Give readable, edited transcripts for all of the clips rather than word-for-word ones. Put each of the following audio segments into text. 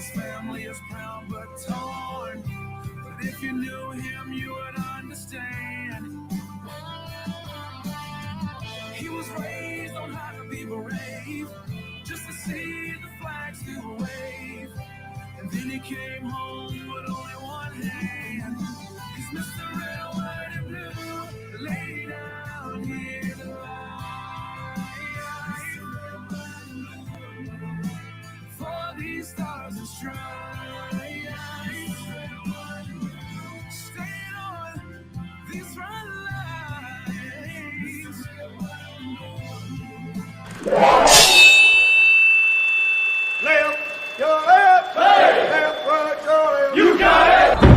His family is proud but torn. But if you knew him, you would understand. He was raised on how to be brave, just to see the flag still wave. And then he came home with only one hand. He's Mr. Red, White, and Blue, lay down here to lie. For these stars and stripes, staying on these front lines. Left, your left, left, right, your left. You got it!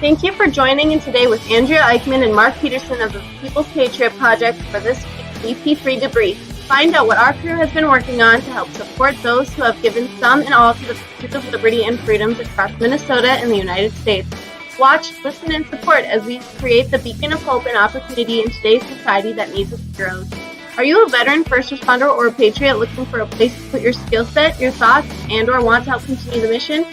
Thank you for joining in today with Andrea Eichmann and Mark Peterson of the People's Patriot Project for this week's WeP3 Debrief. Find out what our crew has been working on to help support those who have given some and all to the pursuit of liberty and freedoms across Minnesota and the United States. Watch, listen, and support as we create the beacon of hope and opportunity in today's society that needs its heroes. Are you a veteran, first responder, or a patriot looking for a place to put your skill set, your thoughts, and or want to help continue the mission?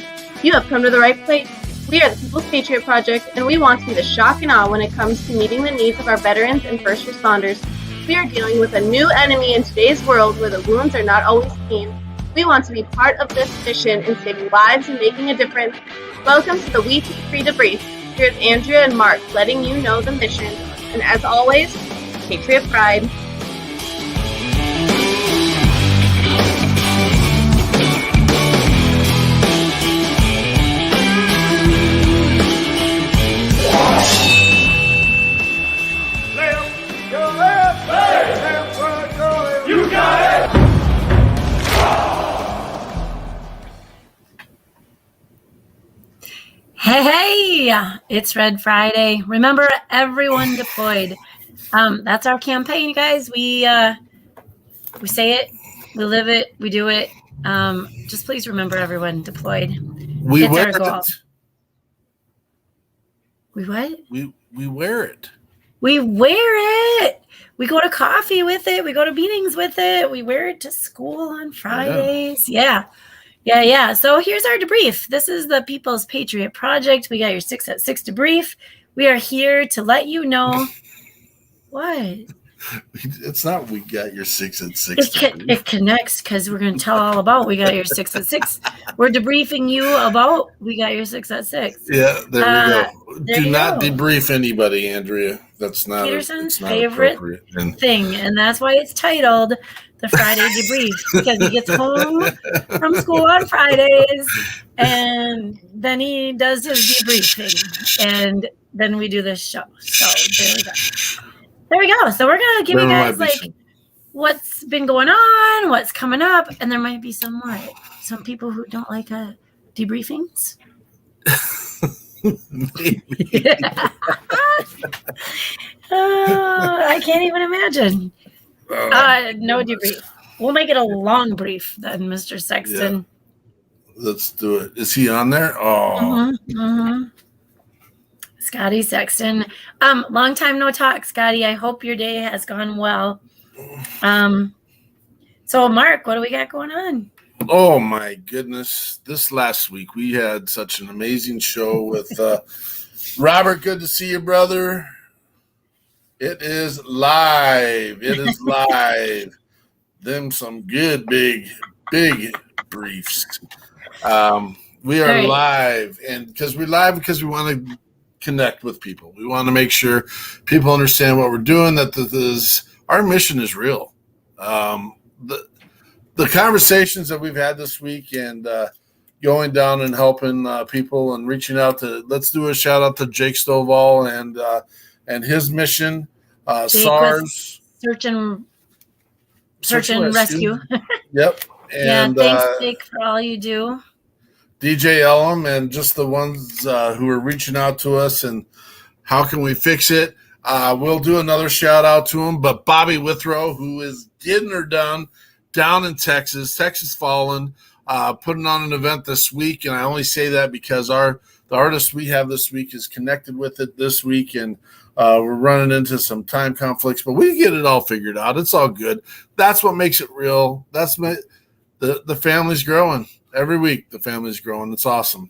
You have come to the right place. We are the People's Patriot Project, and we want to be the shock and awe when it comes to meeting the needs of our veterans and first responders. We are dealing with a new enemy in today's world where the wounds are not always clean. We want to be part of this mission in saving lives and making a difference. Welcome to the WeP3 Debrief. Here's Andrea and Mark letting you know the mission. And as always, Patriot Pride. Hey, it's Red Friday. Remember, everyone deployed. That's our campaign, guys. We say it, we live it, we do it. Just please remember, everyone deployed. We it's wear our goal. it. We what? We wear it. We wear it. We go to coffee with it. We go to meetings with it. We wear it to school on Fridays. Yeah. So here's our debrief. This is the People's Patriot Project. We got your 6 at 6 debrief. We are here to let you know what. It's not we got your 6 at 6. It connects because we're going to tell all about we got your 6 at 6. We're debriefing you about we got your 6 at 6. Yeah, there we go. Do not debrief anybody, Andrea. That's not Peterson's favorite thing, and that's why it's titled the Friday Debrief, because he gets home from school on Fridays, and then he does his debriefing, and then we do this show. So there we go. So we're gonna give you guys like what's been going on, what's coming up, and there might be some people who don't like debriefings. I can't even imagine. No debrief. We'll make it a long brief then, Mr. Sexton. Yeah. Let's do it. Is he on there? Oh. Scotty Sexton. Long time no talk, Scotty. I hope your day has gone well. So Mark, what do we got going on? Oh my goodness. This last week we had such an amazing show with Robert. Good to see you, brother. It is live. Them some good big briefs. We are live, and because we want to connect with people. We want to make sure people understand what we're doing, that our mission is real. The conversations that we've had this week and going down and helping people and reaching out to, let's do a shout out to Jake Stovall and his mission, SARS. Search and rescue. Yep. And thanks, Jake, for all you do. DJ Elam and just the ones who are reaching out to us and how can we fix it. We'll do another shout out to him, but Bobby Withrow, who is getting her done down in Texas Fallen, putting on an event this week. And I only say that because the artist we have this week is connected with it this week. And we're running into some time conflicts, but we get it all figured out. It's all good. That's what makes it real. The family's growing. Every week, the family's growing. It's awesome.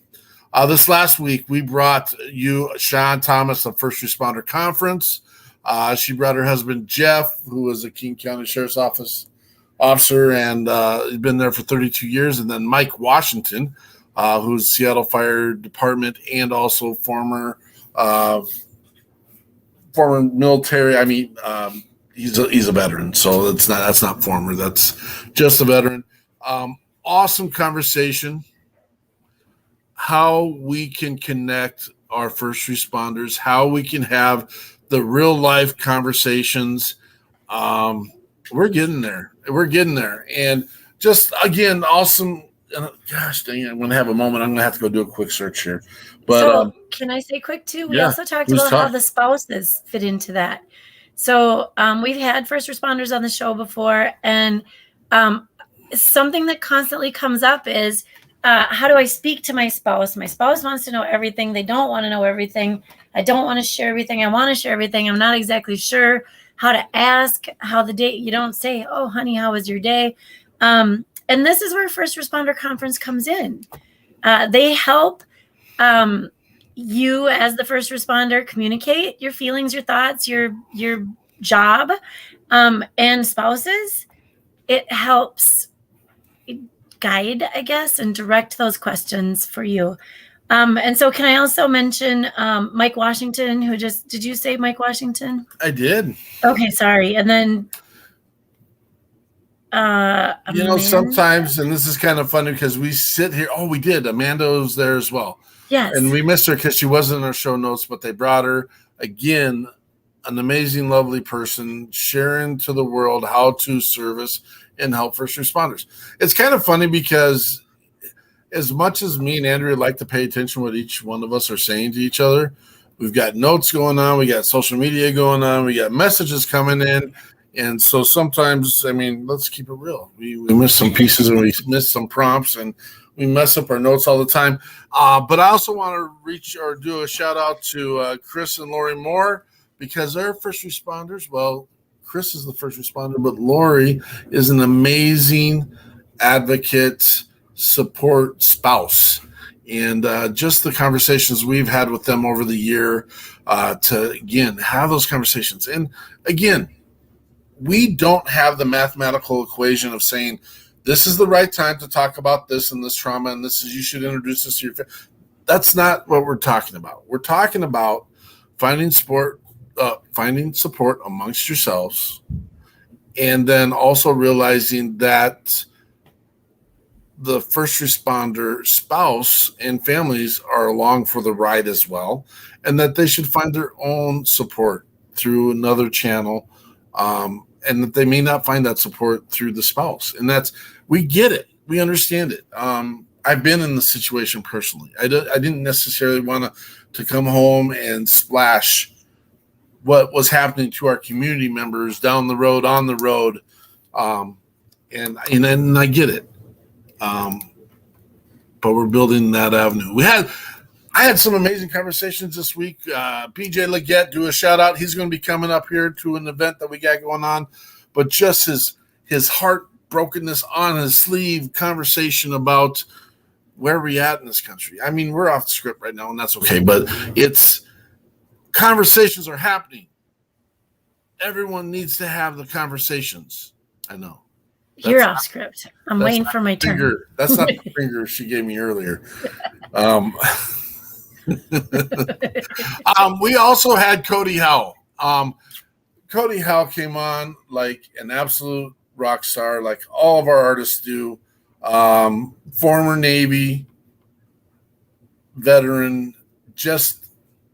This last week, we brought you Sean Thomas, the First Responder Conference. She brought her husband, Jeff, who was a King County Sheriff's Office officer and he's been there for 32 years. And then Mike Washington, who's Seattle Fire Department and also former military. I mean, he's a veteran, so that's not former. That's just a veteran. Awesome conversation. How we can connect our first responders, how we can have the real life conversations. We're getting there. And just again, awesome. Gosh dang it, I'm going to have a moment. I'm going to have to go do a quick search here. But can I say quick too? We also talked about how the spouses fit into that. So we've had first responders on the show before, and something that constantly comes up is how do I speak to my spouse? My spouse wants to know everything. They don't want to know everything. I don't want to share everything. I want to share everything. I'm not exactly sure how to ask how the day. You don't say, "Oh, honey, how was your day?" And this is where First Responder Conference comes in. They help you as the first responder communicate your feelings, your thoughts, your job, and spouses. It helps guide, I guess, and direct those questions for you. And so can I also mention Mike Washington, did you say Mike Washington? I did. Okay, sorry. And then sometimes, and this is kind of funny because we sit here. Oh, we did. Amanda was there as well. Yes. And we missed her because she wasn't in our show notes, but they brought her again, an amazing, lovely person sharing to the world how to service and help first responders. It's kind of funny because as much as me and Andrea like to pay attention to what each one of us are saying to each other, we've got notes going on, we got social media going on, we got messages coming in. And so sometimes, I mean, let's keep it real. We miss some pieces and we miss some prompts and we mess up our notes all the time. But I also want to do a shout out to Chris and Lori Moore because they're first responders. Well, Chris is the first responder, but Lori is an amazing advocate, support spouse. And just the conversations we've had with them over the year to, again, have those conversations. And again, we don't have the mathematical equation of saying this is the right time to talk about this and this trauma and this is you should introduce this to your family. That's not what we're talking about. We're talking about finding support amongst yourselves, and then also realizing that the first responder spouse and families are along for the ride as well, and that they should find their own support through another channel, and that they may not find that support through the spouse. And we get it. We understand it. I've been in the situation personally. I didn't necessarily want to come home and splash what was happening to our community members down the road, on the road. And I get it. But we're building that avenue. I had some amazing conversations this week. PJ Leggett, do a shout out. He's going to be coming up here to an event that we got going on, but just his heartbrokenness on his sleeve conversation about where we at in this country. I mean, we're off the script right now and that's okay, but conversations are happening. Everyone needs to have the conversations. I know. You're off script. I'm waiting for my turn. That's not the finger she gave me earlier. We also had Cody Howell. Cody Howell came on like an absolute rock star, like all of our artists do. Former Navy veteran, just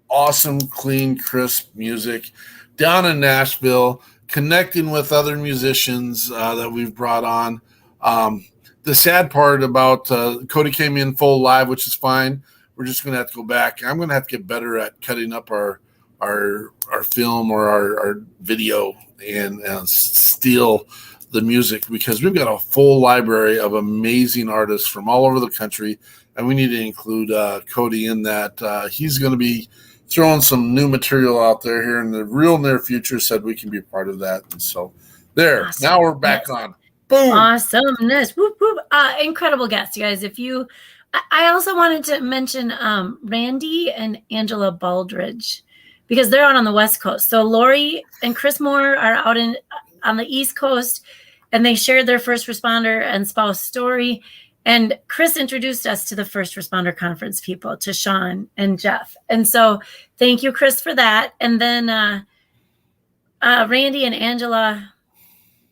awesome, clean, crisp music down in Nashville, connecting with other musicians that we've brought on. The sad part about Cody came in full live, which is fine. We're just going to have to go back. I'm going to have to get better at cutting up our film or our video and steal the music, because we've got a full library of amazing artists from all over the country, and we need to include Cody in that. He's going to be throwing some new material out there here in the real near future, said we can be part of that. And so there, awesome. Now we're back on. Boom. Awesomeness. Whoop, whoop. Incredible guests, you guys. I also wanted to mention Randy and Angela Baldridge, because they're out on the West Coast. So Lori and Chris Moore are out on the East Coast, and they shared their first responder and spouse story. And Chris introduced us to the first responder conference people, to Sean and Jeff. And so thank you, Chris, for that. And then Randy and Angela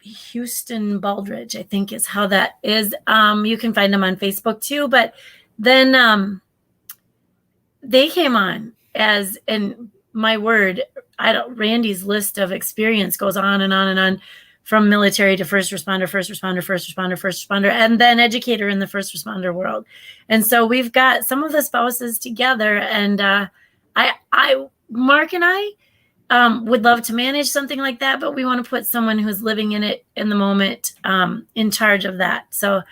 Houston Baldridge, I think is how that is. You can find them on Facebook too. But then they came on as, and my word, Randy's list of experience goes on and on and on, from military to first responder, and then educator in the first responder world. And so we've got some of the spouses together, and Mark and I would love to manage something like that, but we want to put someone who's living in it in the moment in charge of that. So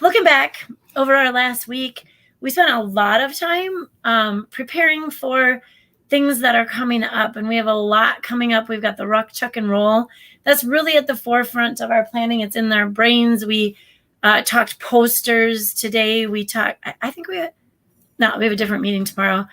looking back over our last week, we spent a lot of time preparing for things that are coming up, and we have a lot coming up. We've got the Ruck, Chuck, and Roll. That's really at the forefront of our planning. It's in our brains. We talked posters today. We talked, we have a different meeting tomorrow.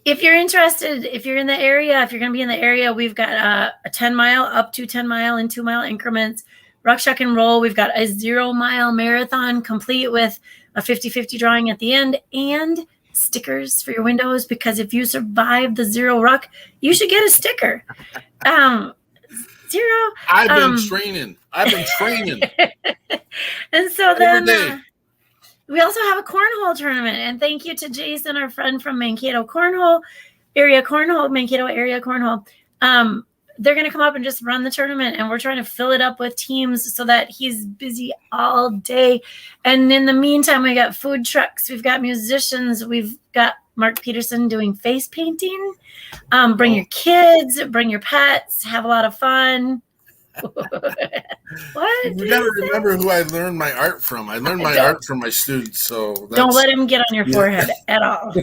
If you're interested, if you're in the area, if you're going to be in the area, we've got a 10 mile, up to 10 mile and 2 mile increments. Ruck, Chuck, and Roll. We've got a 0 mile marathon complete with a 50-50 drawing at the end, and stickers for your windows, because if you survive the 0 ruck, you should get a sticker. 0. I've been training. And so then we also have a cornhole tournament, and thank you to Jason, our friend from Mankato Mankato area cornhole. They're going to come up and just run the tournament, and we're trying to fill it up with teams so that he's busy all day. And in the meantime, we got food trucks, we've got musicians, we've got Mark Peterson doing face painting. Bring your kids, bring your pets, have a lot of fun. What? You got to remember who I learned my art from. I learned my art from my students. So don't let him get on your forehead at all.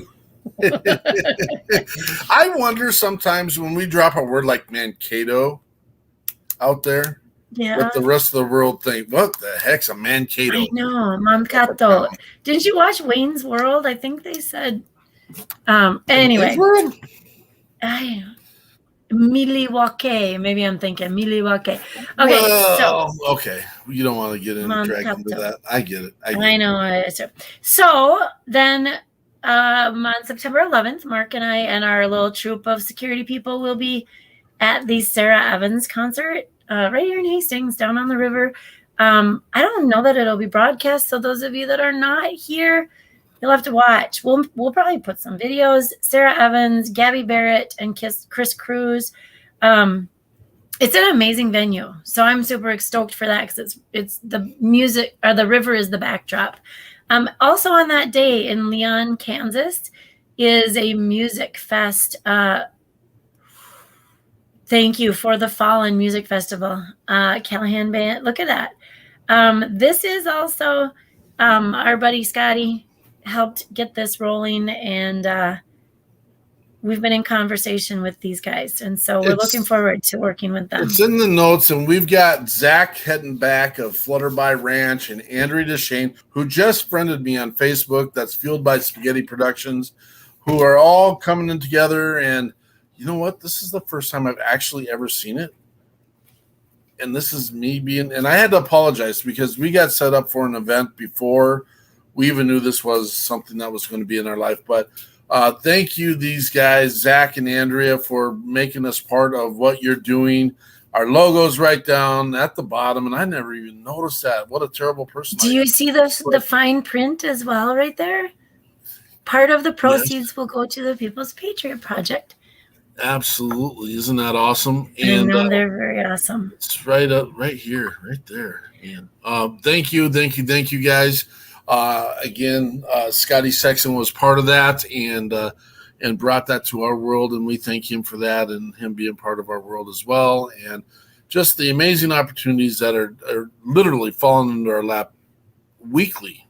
I wonder sometimes when we drop a word like Mankato out there, what the rest of the world think, what the heck's a Mankato? I know, Mankato. Didn't you watch Wayne's World? I think they said. Anyway. Milwaukee. Maybe I'm thinking Milwaukee. Okay. Well, okay. You don't want to get into that. I get it. I know. So then on September 11th, Mark and I and our little troop of security people will be at the Sarah Evans concert right here in Hastings, down on the river. I don't know that it'll be broadcast, so those of you that are not here, you'll have to watch. We'll probably put some videos. Sarah Evans, Gabby Barrett, and Chris Cruz. It's an amazing venue, so I'm super stoked for that, because it's the music, or the river is the backdrop. Also on that day in Leon, Kansas, is a music fest. Thank you for the Fallen Music Festival, Callahan Band. Look at that. This is also our buddy Scotty helped get this rolling, and we've been in conversation with these guys, and so we're looking forward to working with them. It's in the notes, and we've got Zach heading back of Flutterby Ranch and Andrea DeShane, who just friended me on Facebook. That's Fueled by Spaghetti Productions, who are all coming in together. And you know what? This is the first time I've actually ever seen it. And this is me being, and I had to apologize because we got set up for an event before we even knew this was something that was going to be in our life. But thank you, these guys, Zach and Andrea, for making us part of what you're doing. Our logo's right down at the bottom, and I never even noticed that. What a terrible person. Do you see the fine print as well right there? Part of the proceeds will go to the People's Patriot Project. Absolutely. Isn't that awesome? And they're very awesome. It's right up right here, right there. And thank you guys. Again, Scotty Sexton was part of that and brought that to our world, and we thank him for that and him being part of our world as well. And just the amazing opportunities that are literally falling into our lap weekly.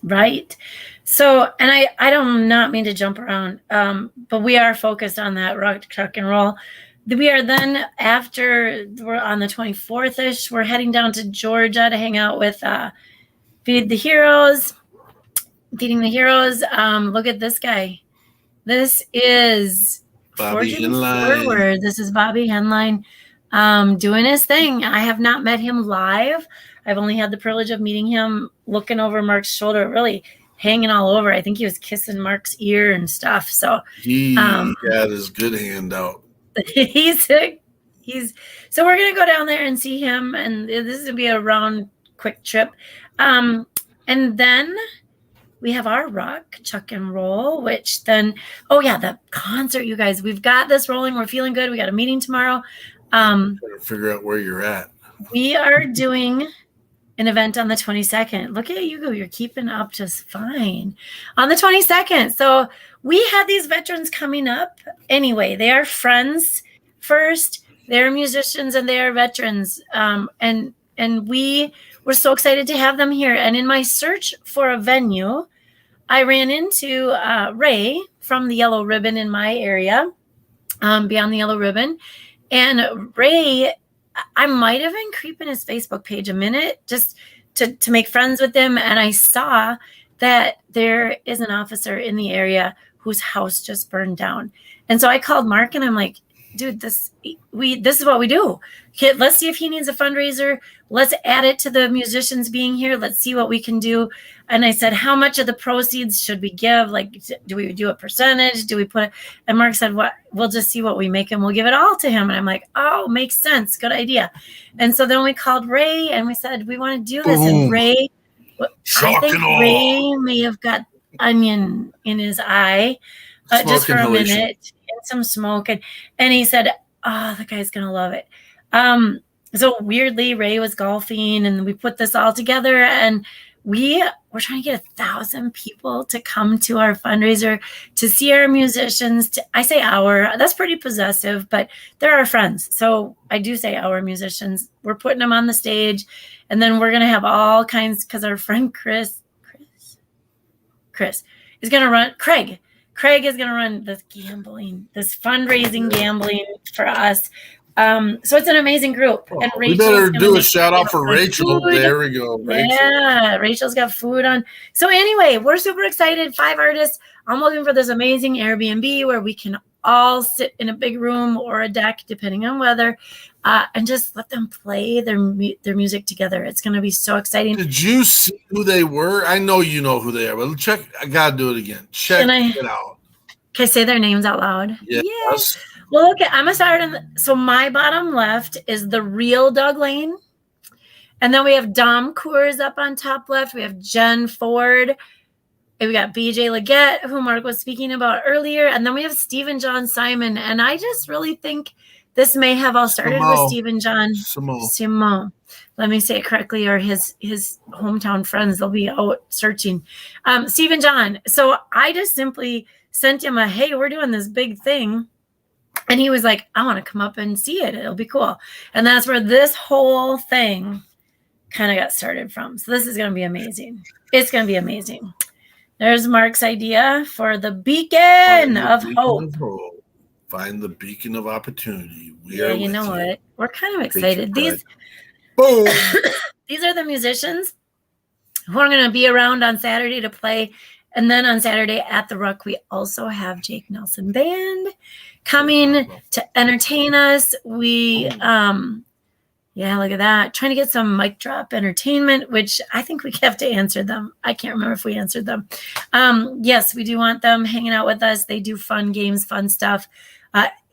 Right. So, and I do not mean to jump around, but we are focused on that rock, truck, and roll. We are then, after we're on the 24th-ish, we're heading down to Georgia to hang out with Feeding the Heroes. Look at this guy. This is Bobby Henline. This is Bobby Henline doing his thing. I have not met him live. I've only had the privilege of meeting him, looking over Mark's shoulder, really hanging all over. I think he was kissing Mark's ear and stuff. So he got his good hand out. So we're gonna go down there and see him, and this is gonna be a round quick trip. And then we have our rock, chuck, and roll, which then, the concert, you guys. We've got this rolling. We're feeling good. We got a meeting tomorrow. Better figure out where you're at. We are doing an event on the 22nd. Look at you go. You're keeping up just fine. On the 22nd. So we had these veterans coming up. Anyway, they are friends first. They're musicians and they are veterans. And we were so excited to have them here. And in my search for a venue, I ran into Ray from the Yellow Ribbon in my area, Beyond the Yellow Ribbon. And Ray, I might have been creeping his Facebook page a minute just to make friends with him. And I saw that there is an officer in the area whose house just burned down. And so I called Mark and I'm like, dude, this is what we do. Okay, let's see if he needs a fundraiser. Let's add it to the musicians being here. Let's see what we can do. And I said, how much of the proceeds should we give? Like, do we do a percentage? Do we put it? And Mark said, what? We'll just see what we make and we'll give it all to him. And I'm like, oh, makes sense. Good idea. And so then we called Ray and we said, we want to do this. And Ray, I think Ray may have got onion in his eye just for a minute. Some smoke and he said, oh, the guy's gonna love it. So weirdly, Ray was golfing and we put this all together and we're trying to get 1,000 people to come to our fundraiser to see our musicians. I say our, that's pretty possessive, but they're our friends. So I do say our musicians. We're putting them on the stage and then we're gonna have all kinds, because our friend Chris is gonna run. Craig is going to run this fundraising gambling for us. So it's an amazing group. Oh, and we better do a shout out for Rachel. Food. There we go. Rachel. Yeah, Rachel's got food on. So anyway, we're super excited. 5 artists. I'm looking for this amazing Airbnb where we can all sit in a big room or a deck, depending on weather, and just let them play their music together. It's going to be so exciting. Did you see who they were? I know you know who they are, but check. I got to do it again. Check it out. Can I say their names out loud? Yes. Well, okay, I'm going to start. So my bottom left is the real Doug Lane. And then we have Dom Coors up on top left. We have Jen Ford. And we got BJ Leggett, who Mark was speaking about earlier. And then we have Stephen John Simon. And I just really think this may have all started with Stephen John Simon. Let me say it correctly, or his hometown friends, they'll be out searching. Stephen John. So I just simply sent him hey, we're doing this big thing. And he was like, I want to come up and see it. It'll be cool. And that's where this whole thing kind of got started from. So this is going to be amazing. It's going to be amazing. There's Mark's idea for the beacon of hope. Find the beacon of opportunity. You know what? We're kind of excited. These are the musicians who are going to be around on Saturday to play. And then on Saturday at the Ruck, we also have Jake Nelson Band coming to entertain us. We Yeah, look at that. Trying to get some mic drop entertainment, which I think we have to answer them. I can't remember if we answered them. Yes, we do want them hanging out with us. They do fun games, fun stuff.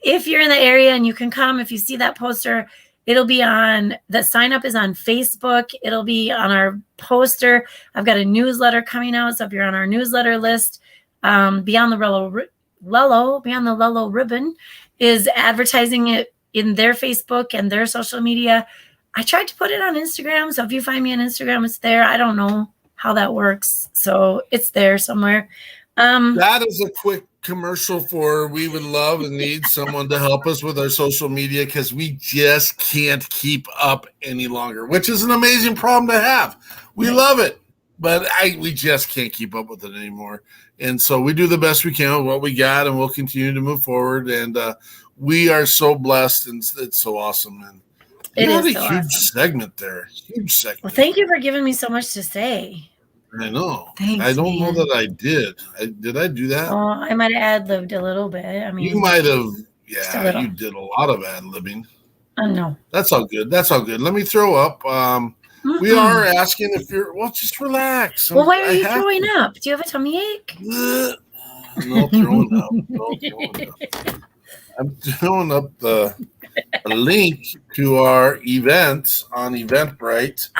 If you're in the area and you can come, if you see that poster, it'll be on, the sign up is on Facebook. It'll be on our poster. I've got a newsletter coming out. So if you're on our newsletter list, Beyond the Lello Ribbon is advertising it in their Facebook and their social media. I tried to put it on Instagram. So if you find me on Instagram, it's there. I don't know how that works. So it's there somewhere. That is a quick commercial for we would love and need someone to help us with our social media because we just can't keep up any longer, which is an amazing problem to have. We love it, but we just can't keep up with it anymore. And so we do the best we can with what we got, and we'll continue to move forward. And we are so blessed, and it's so awesome. And it is a huge segment there. Huge segment. Well, thank you for giving me so much to say. I know. Thanks, I don't know man. that I did. Did I do that? Oh, I might have ad-libbed a little bit. I mean, you might have. just a Yeah, little. you did a lot of ad-libbing. No. That's all good. That's all good. Let me throw up. We are asking if you're. Well, just relax. Well, why are you throwing up? Do you have a tummy ache? No throwing up. No throwing up. I'm throwing up a link to our events on Eventbrite,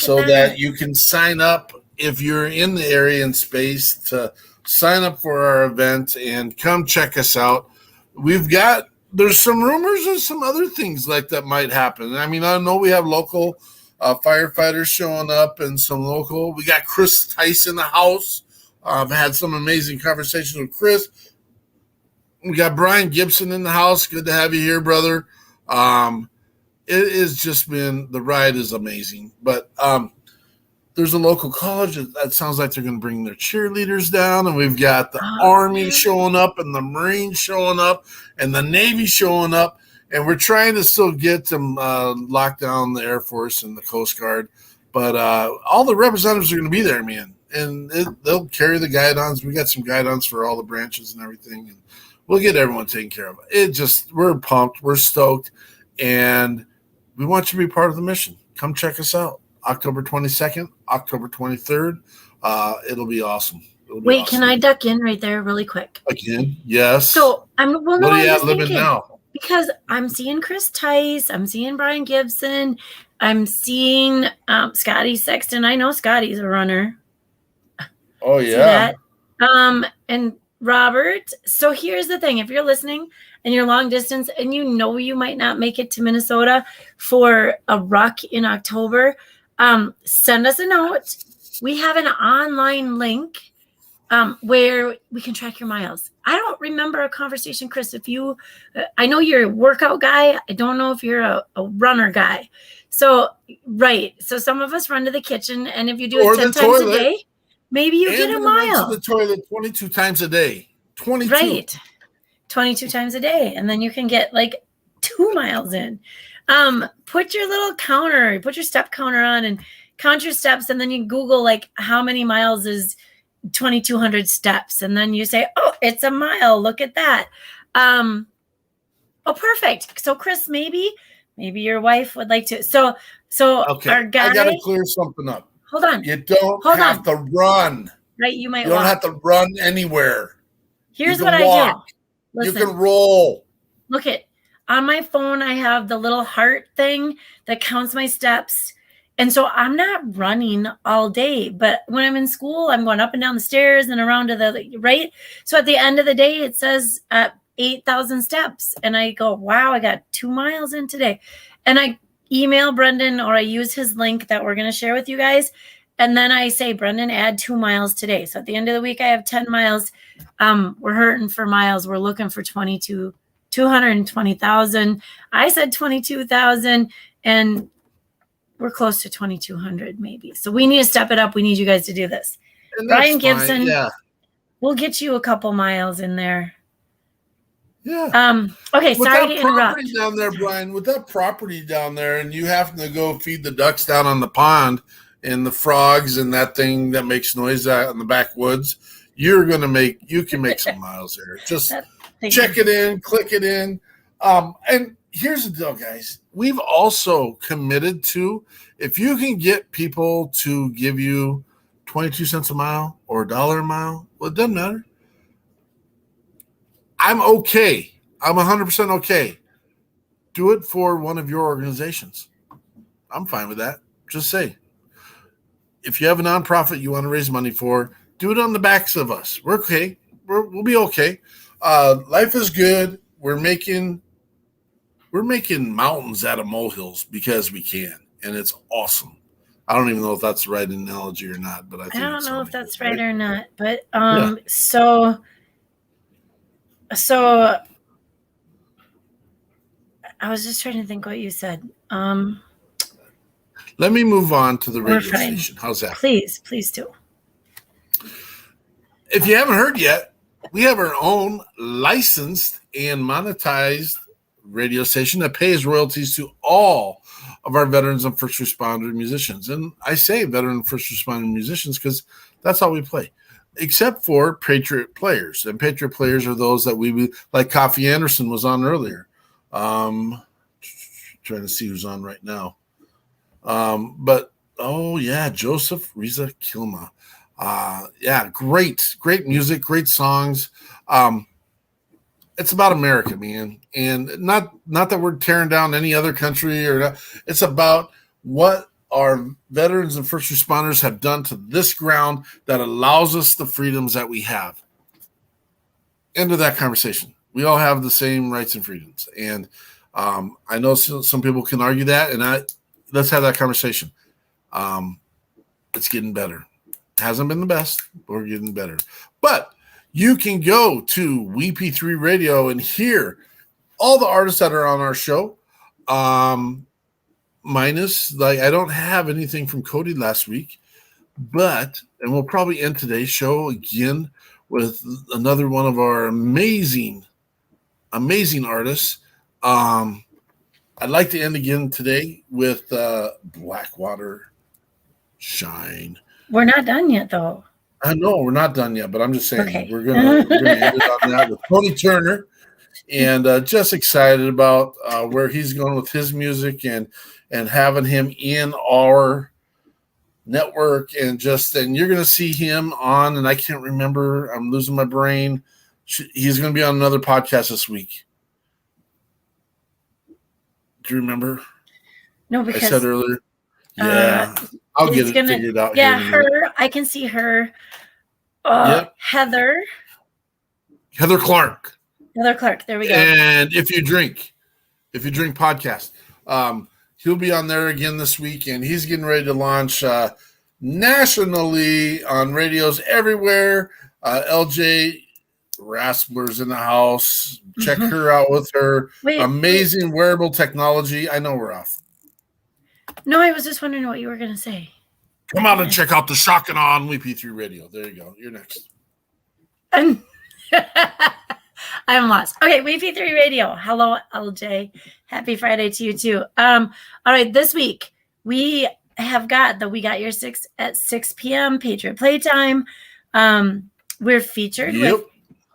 look at that you can sign up if you're in the area and space to sign up for our event and come check us out. There's some rumors of some other things like that might happen. I mean, I know we have local firefighters showing up and some local. We got Chris Tice in the house. I've had some amazing conversations with Chris. We got Brian Gibson in the house. Good to have you here, brother. It has just been, the ride is amazing. But there's a local college that sounds like they're going to bring their cheerleaders down. And we've got the Army showing up and the Marines showing up and the Navy showing up. And we're trying to still get them locked down, the Air Force and the Coast Guard. But all the representatives are going to be there, man. And they'll carry the guidons. We got some guidons for all the branches and everything. And we'll get everyone taken care of. We're pumped. We're stoked. And we want you to be part of the mission. Come check us out. October 22nd, October 23rd. It'll be awesome. Wait, can I duck in right there really quick? Again? Yes. So what are you living now? Because I'm seeing Chris Tice, I'm seeing Brian Gibson, I'm seeing Scotty Sexton. I know Scotty's a runner. Oh, yeah. And Robert. So here's the thing. If you're listening and you're long distance and you know you might not make it to Minnesota for a ruck in October, send us a note. We have an online link where we can track your miles. I don't remember a conversation, Chris, I know you're a workout guy. I don't know if you're a runner guy. So, right. So some of us run to the kitchen, and if you do it 10 times a day, maybe you get a mile. To the toilet 22 times a day. 22. Right. 22 times a day. And then you can get like 2 miles in. Put your little counter, put your step counter on and count your steps. And then you Google like how many miles is 2,200 steps. And then you say, oh, it's a mile. Look at that. Oh, perfect. So Chris, maybe your wife would like to. So okay. Our guy. I got to clear something up. Hold on. You don't have to run. Right. You might. You don't have to run anywhere. Here's what I do. Listen, you can roll. Look on my phone. I have the little heart thing that counts my steps. And so I'm not running all day, but when I'm in school, I'm going up and down the stairs and around to the right. So at the end of the day, it says 8,000 steps. And I go, wow, I got 2 miles in today. And I email Brendan, or I use his link that we're going to share with you guys. And then I say, Brendan, add 2 miles today. So at the end of the week, I have 10 miles. We're hurting for miles. We're looking for 220,000. I said 22,000, and we're close to 2,200 maybe. So we need to step it up. We need you guys to do this. Brian Gibson, we'll get you a couple miles in there. Yeah. Okay, sorry to interrupt. Down there, Brian, with that property down there, and you having to go feed the ducks down on the pond and the frogs and that thing that makes noise out in the backwoods, you can make some miles there. Just check it in, click it in. And here's the deal, guys. We've also committed to, if you can get people to give you 22 cents a mile or $1 a mile, well, it doesn't matter. I'm okay. I'm 100% okay. Do it for one of your organizations. I'm fine with that. Just say, if you have a nonprofit you want to raise money for, do it on the backs of us. We're okay. We'll be okay. Life is good. We're making mountains out of molehills because we can, and it's awesome. I don't even know if that's the right analogy or not, but I don't know if that's right or not. But yeah. So I was just trying to think what you said. Let me move on to the radio station. How's that? Please do. If you haven't heard yet, we have our own licensed and monetized radio station that pays royalties to all of our veterans and first responder musicians. And I say veteran and first responder musicians because that's how we play, except for Patriot players. And Patriot players are those that we, like Coffee Anderson was on earlier. Trying to see who's on right now. But Joseph Riza Kilma. Great music, great songs. It's about America, man. And not that we're tearing down any other country or not. It's about what our veterans and first responders have done to this ground that allows us the freedoms that we have. End of that conversation. We all have the same rights and freedoms. And I know some people can argue that, and let's have that conversation. It's getting better. It hasn't been the best, but we're getting better. But you can go to WeP3 Radio and hear all the artists that are on our show. Minus, I don't have anything from Cody last week, and we'll probably end today's show again with another one of our amazing artists. I'd like to end again today with Blackwater Shine. We're not done yet, though. I know we're not done yet, but I'm just saying okay. we're gonna end it on that with Tony Turner, and just excited about where he's going with his music and having him in our network, and you're gonna see him on, and I can't remember. I'm losing my brain. He's gonna be on another podcast this week. Do you remember? No, because I said earlier. Yeah, I'll get it figured out. Yeah, I can see her. Yep. Heather Clark. There we go. And if you drink podcast, he'll be on there again this week, and he's getting ready to launch nationally on radios everywhere. LJ Raspler's in the house. Check her out with her amazing wearable technology. I know we're off. No, I was just wondering what you were going to say. Come out and check out the Shocking on WeP3 Radio. There you go. You're next. I'm lost. Okay, WeP3 Radio. Hello, LJ. Happy Friday to you too. All right, this week we have got We Got Your Six at 6 p.m. Patriot Playtime. We're featured with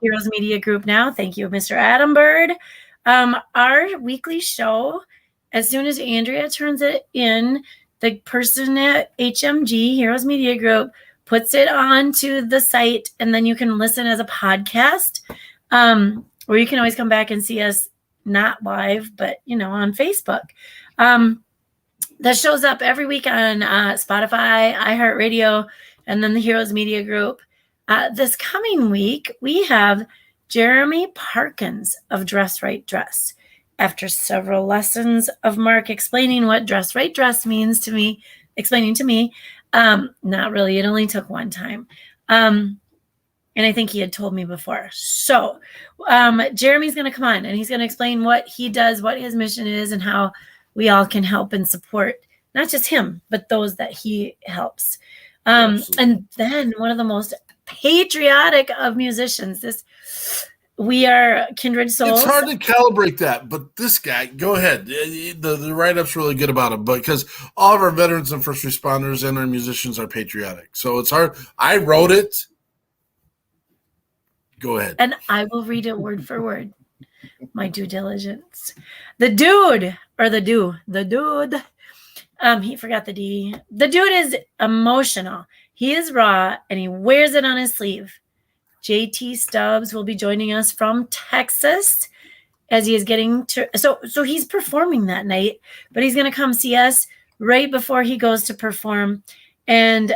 Heroes Media Group now. Thank you, Mr. Adam Bird. Our weekly show, as soon as Andrea turns it in, the person at HMG, Heroes Media Group, puts it onto the site, and then you can listen as a podcast. Or you can always come back and see us not live, but, on Facebook. That shows up every week on Spotify, iHeartRadio, and then the Heroes Media Group. This coming week, we have Jeremy Parkins of Dress Right Dress. After several lessons of Mark explaining what dress right dress means to me, not really, it only took one time. And I think he had told me before. So Jeremy's going to come on and he's going to explain what he does, what his mission is, and how we all can help and support not just him, but those that he helps. And then one of the most patriotic of musicians, we are kindred souls. It's hard to calibrate that, but this guy, go ahead. The write-up's really good about him, because all of our veterans and first responders and our musicians are patriotic. So it's hard. I wrote it. Go ahead. And I will read it word for word. my due diligence. The dude. He forgot the D. The dude is emotional. He is raw, and he wears it on his sleeve. JT Stubbs will be joining us from Texas as he is getting to. So he's performing that night, but he's going to come see us right before he goes to perform. And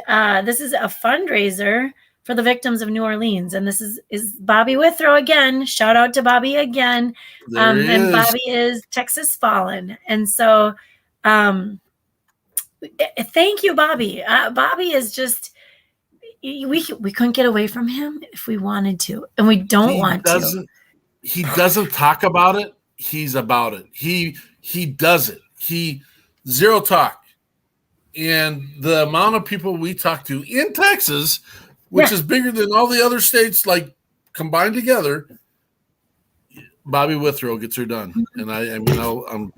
this is a fundraiser for the victims of New Orleans. And this is Bobby Withrow again. Shout out to Bobby again. And Bobby is Texas Fallen. And so thank you, Bobby. Bobby is just, we couldn't get away from him if we wanted to. And we don't want to. He doesn't talk about it. He's about it. He does it. He zero talk. And the amount of people we talk to in Texas, which is bigger than all the other states, like combined together, Bobby Withrow gets her done. And I'm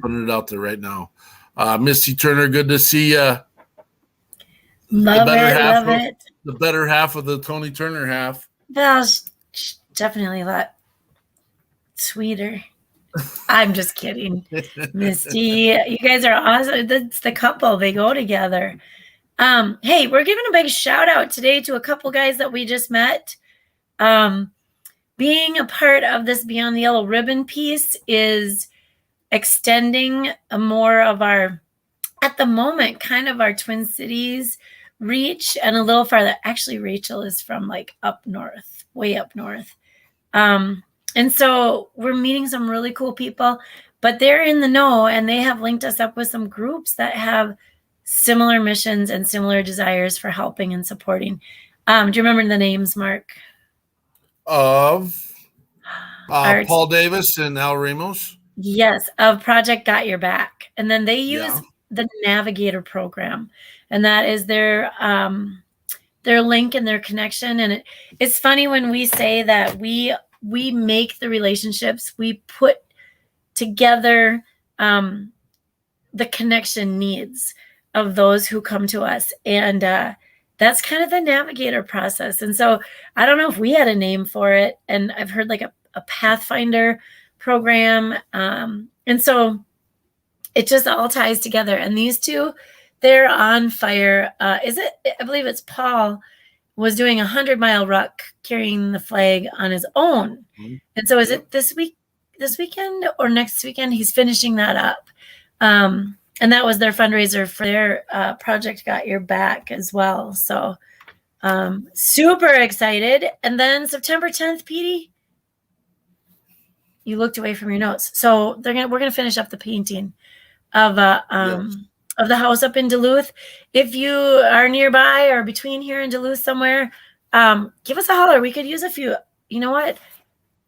putting it out there right now. Misty Turner, good to see you. Love it. The better half of the Tony Turner half. Well, definitely a lot sweeter. I'm just kidding. Misty, you guys are awesome. That's the couple. They go together. Hey, we're giving a big shout out today to a couple guys that we just met. Being a part of this Beyond the Yellow Ribbon piece is extending more of our, at the moment, kind of our Twin Cities reach and a little farther. Actually, Rachel is from like up north, way up north. And so we're meeting some really cool people, but they're in the know and they have linked us up with some groups that have similar missions and similar desires for helping and supporting. Do you remember the names, Mark? Of Paul Davis and Al Ramos? Yes, of Project Got Your Back. And then they use the Navigator program. And that is their link and their connection. And it's funny when we say that we make the relationships, we put together the connection needs of those who come to us. And that's kind of the Navigator process. And so I don't know if we had a name for it. And I've heard like a Pathfinder program. And so it just all ties together. And these two, they're on fire. I believe it's Paul was doing 100-mile ruck carrying the flag on his own. Mm-hmm. And so is it this weekend or next weekend? He's finishing that up. And that was their fundraiser for their Project Got Your Back as well. So super excited. And then September 10th, Petey, you looked away from your notes. So we're gonna finish up the painting of the house up in Duluth. If you are nearby or between here and Duluth somewhere, give us a holler. We could use a few. You know what?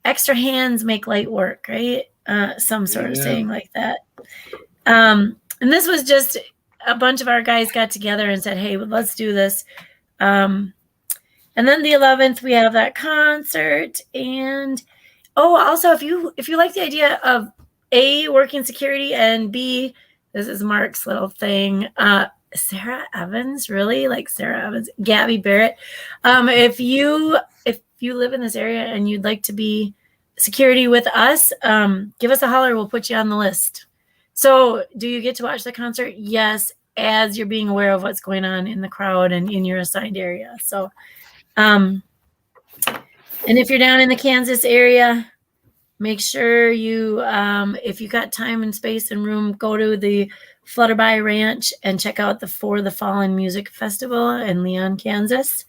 Extra hands make light work, right? Some sort of saying like that. And this was just a bunch of our guys got together and said, hey, let's do this. And then the 11th, we have that concert. And also, if you like the idea of A, working security, and B, this is Mark's little thing. Sarah Evans, really? Like Sarah Evans, Gabby Barrett. If you live in this area and you'd like to be security with us, give us a holler. We'll put you on the list. So do you get to watch the concert? Yes, as you're being aware of what's going on in the crowd and in your assigned area. So, and if you're down in the Kansas area, make sure you, if you got time and space and room, go to the Flutterby Ranch and check out the For the Fallen Music Festival in Leon, Kansas.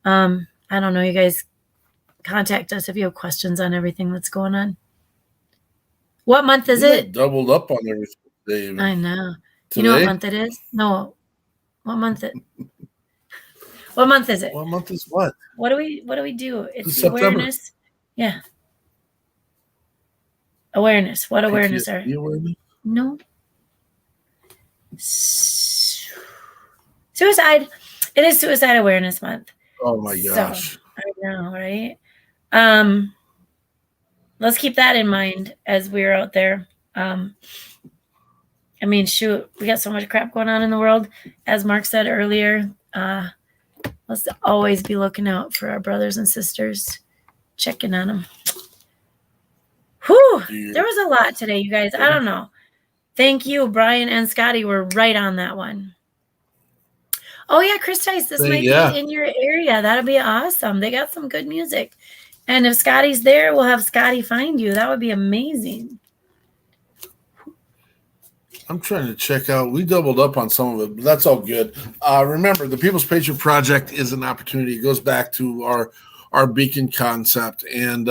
I don't know, you guys contact us if you have questions on everything that's going on. What month is it? Doubled up on everything. I know. Today? You know what month it is? No. What month What month is it? What month is what? What do we do? It's September. Awareness. Yeah. Awareness. What awareness are? Awareness? No. Suicide. It is Suicide Awareness Month. Oh my gosh. So, I know, right? Let's keep that in mind as we're out there. I mean, shoot, we got so much crap going on in the world. As Mark said earlier, let's always be looking out for our brothers and sisters, checking on them. Whew, there was a lot today, you guys. I don't know. Thank you. Brian and Scotty were right on that one. Oh, yeah, Chris Tice, this might be in your area. That'll be awesome. They got some good music. And if Scotty's there, we'll have Scotty find you. That would be amazing. I'm trying to check out. We doubled up on some of it, but that's all good. Remember, the People's Patriot Project is an opportunity. It goes back to our beacon concept. And,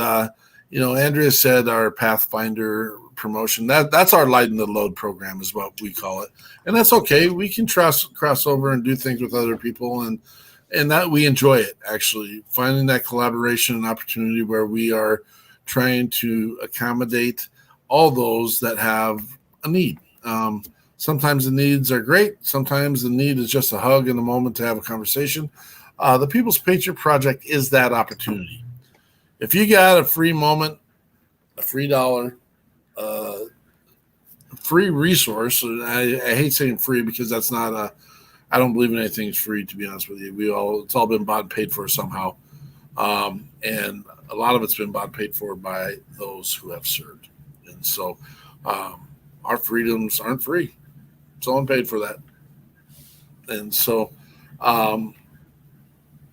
Andrea said our Pathfinder promotion. That's our Lighten the Load program is what we call it. And that's okay. We can cross over and do things with other people. And that we enjoy it, actually. Finding that collaboration and opportunity where we are trying to accommodate all those that have a need. Sometimes the needs are great. Sometimes the need is just a hug and a moment to have a conversation. The People's Patriot Project is that opportunity. If you got a free moment, a free dollar, a free resource, I hate saying free because that's not I don't believe in anything is free, to be honest with you. It's all been bought and paid for somehow. And a lot of it's been bought and paid for by those who have served. And so, our freedoms aren't free. Someone paid for that. And so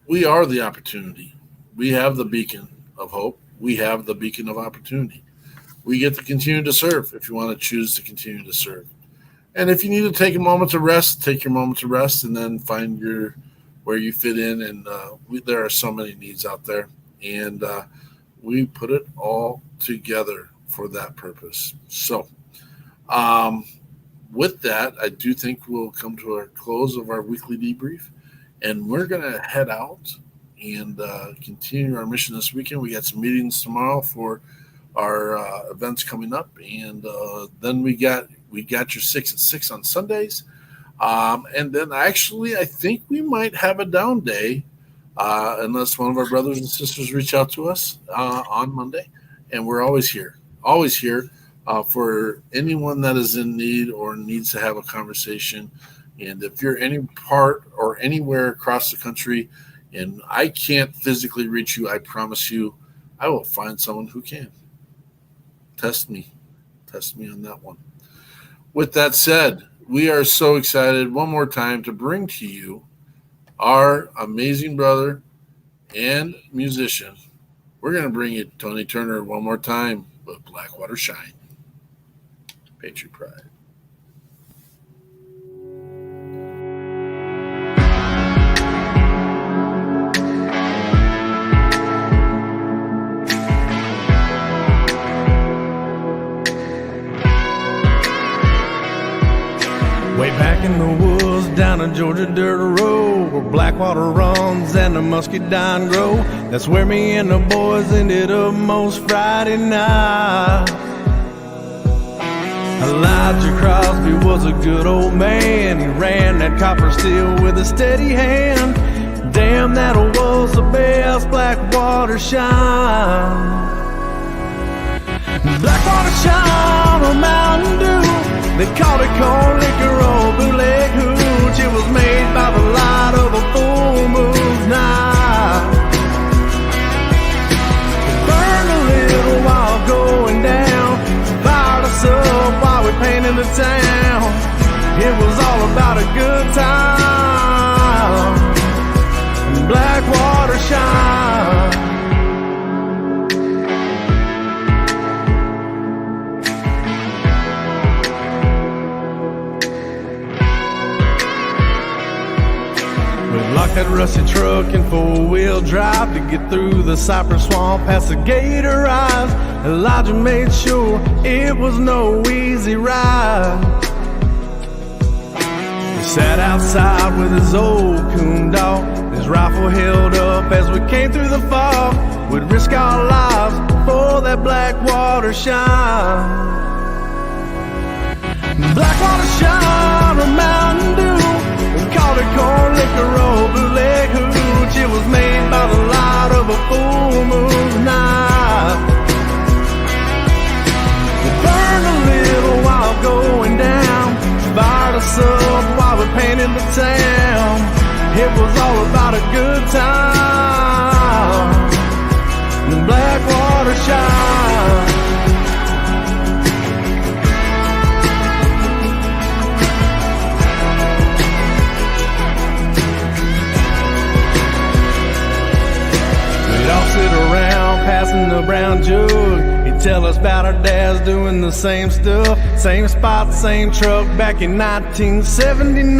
we are the opportunity. We have the beacon of hope. We have the beacon of opportunity. We get to continue to serve if you want to choose to continue to serve. And if you need to take a moment to rest, take your moment to rest and then find where you fit in. And there are so many needs out there. And we put it all together for that purpose. So, with that, I do think we'll come to a close of our weekly debrief, and we're going to head out and continue our mission this weekend. We got some meetings tomorrow for our events coming up, and then we got your 6 at 6 on Sundays, and then actually I think we might have a down day unless one of our brothers and sisters reach out to us on Monday, and we're always here. For anyone that is in need or needs to have a conversation. And if you're any part or anywhere across the country and I can't physically reach you, I promise you, I will find someone who can. Test me on that one. With that said, we are so excited one more time to bring to you our amazing brother and musician. We're going to bring you Tony Turner one more time with Blackwater Shine. Patriot Pride. Way back in the woods down a Georgia dirt road where Blackwater runs and the muscadine grow. That's where me and the boys ended up most Friday night. Elijah Crosby was a good old man. He ran that copper steel with a steady hand. Damn, that was the best Blackwater shine. Blackwater shine on Mountain Dew. They called it corn liquor or bootleg hooch. It was made by the light of a full moon night. It burned a little while going down. Fired us up while we painted the town. It was all about a good time. Blackwater shine. Lock that rusty truck in four-wheel drive to get through the cypress swamp past the Gator Eyes. Elijah made sure it was no easy ride. He sat outside with his old coon dog, his rifle held up as we came through the fog. We'd risk our lives for that Blackwater shine. Blackwater shine on Mountain Dew. We called it corn liquor or bootleg hooch. It was made by the light of a full moon night. It burned a little while going down. Fired us up while we painted the town. It was all about a good time. The Blackwater shine. a brown jug. He'd tell us about our dads doing the same stuff, same spot, same truck back in 1979.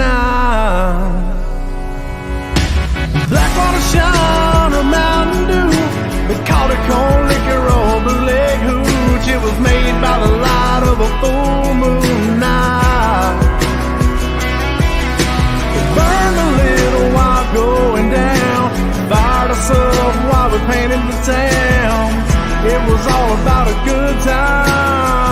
Blackwater Shine or Mountain Dew, they called it corn liquor or bootleg hooch. It was made by the light of a full moon night. It burned a little while going down, fired us up while we painted the town. It was all about a good time.